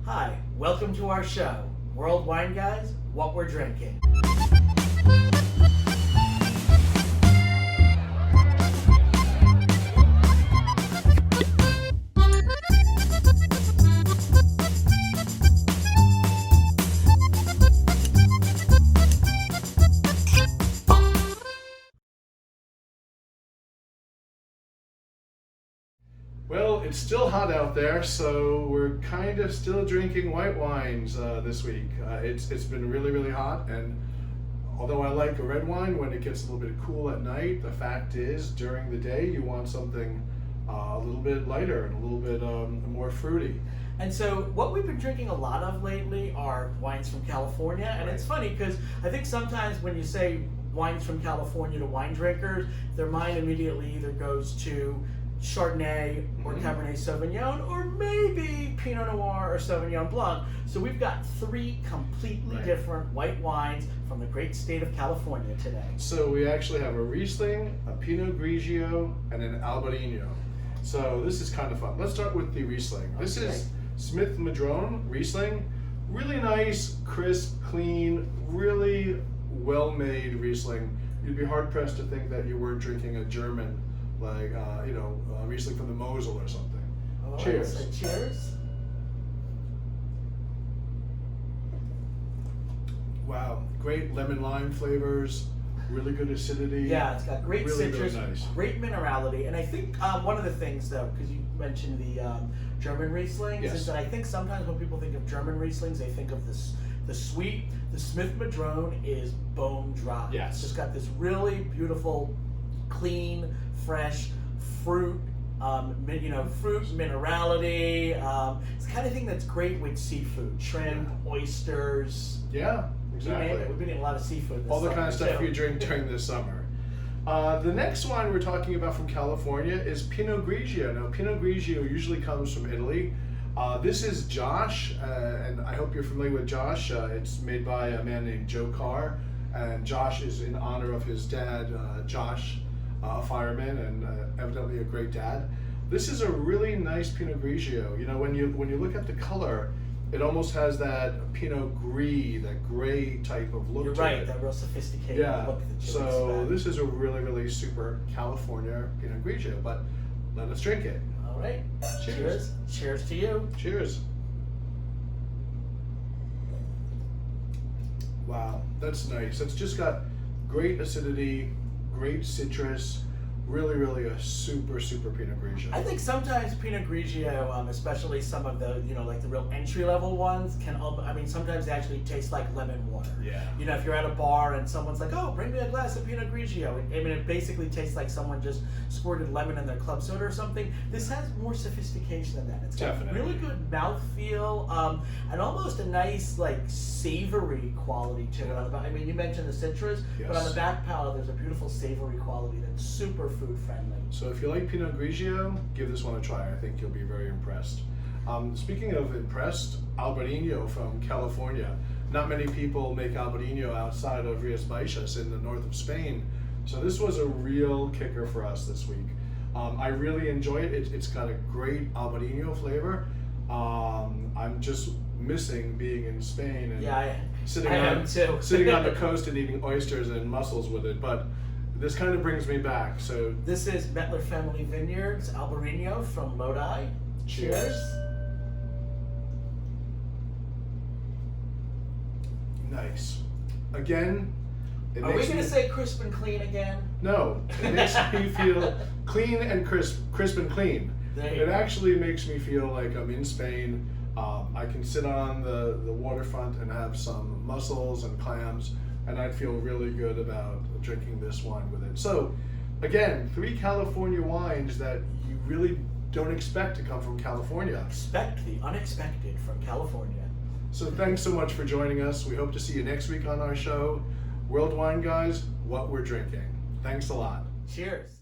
Hi, welcome to our show, World Wine Guys, What We're Drinking. Well, it's still hot out there, so we're kind of still drinking white wines this week. It's been really hot, and although I like a red wine when it gets a little bit cool at night, the fact is during the day you want something a little bit lighter and a little bit more fruity. And so what we've been drinking a lot of lately are wines from California, and it's funny because I think sometimes when you say wines from California to wine drinkers, their mind immediately either goes to Chardonnay or Cabernet Sauvignon, or maybe Pinot Noir or Sauvignon Blanc. So we've got three completely different white wines from the great state of California today. So we actually have a Riesling, a Pinot Grigio, and an Albarino. So this is kind of fun. Let's start with the Riesling. This is Smith Madrone Riesling. Really nice, crisp, clean, really well-made Riesling. You'd be hard-pressed to think that you were drinking a German, like, Riesling from the Mosel or something. Oh, Cheers. So cheers. Wow, great lemon lime flavors, really good acidity. Yeah, it's got great Really, citrus, really nice. great minerality, and I think one of the things, though, because you mentioned the German Rieslings, Yes. is that I think sometimes when people think of German Rieslings, they think of the sweet. The Smith Madrone is bone dry. Yes. It's just got this really beautiful, clean, fresh fruit. Fruit minerality. It's the kind of thing that's great with seafood, shrimp, oysters. Yeah, You name exactly. it. We've been eating a lot of seafood. This All the summer, kind of stuff too. you drink during the summer. The next wine we're talking about from California is Pinot Grigio. Now, Pinot Grigio usually comes from Italy. This is Josh, and I hope you're familiar with Josh. It's made by a man named Joe Carr, and Josh is in honor of his dad, Josh, a fireman, and evidently a great dad. This is a really nice Pinot Grigio. You know, when you look at the color, it almost has that Pinot Gris, that gray type of look You're to right, it. that real sophisticated Yeah, look that you so expect. this is a really super California Pinot Grigio, but let us drink it. All right. Cheers. Cheers to you. Cheers. Wow, that's nice. It's just got great acidity, great citrus, really a super Pinot Grigio. I think sometimes Pinot Grigio, especially some of the, like the real entry-level ones, sometimes they actually taste like lemon water. Yeah. If you're at a bar and someone's like, oh, bring me a glass of Pinot Grigio. It basically tastes like someone just squirted lemon in their club soda or something. This has more sophistication than that. It's got Definitely. really good mouthfeel, and almost a nice, like, savory quality to it. You mentioned the citrus, but on the Yes. back palate, there's a beautiful savory quality that's super food friendly. So if you like Pinot Grigio, give this one a try. I think you'll be very impressed. Speaking of impressed, Albarino from California. Not many people make Albarino outside of Rías Baixas in the north of Spain. So this was a real kicker for us this week. I really enjoy it. It's got a great Albarino flavor. I'm just missing being in Spain and sitting I on am too. sitting on the coast and eating oysters and mussels with it. But this kind of brings me back. So This is Mettler Family Vineyards Albarino from Lodi. Cheers. nice. Again, it Are we makes going to me, say crisp and clean again? no. It makes me feel clean and crisp and clean. There you It go. actually makes me feel like I'm in Spain. I can sit on the waterfront and have some mussels and clams, and I'd feel really good about drinking this wine with it. So, again, 3 California wines that you really don't expect to come from California. Expect the unexpected from California. So thanks so much for joining us. We hope to see you next week on our show, World Wine Guys, What We're Drinking. Thanks a lot. Cheers.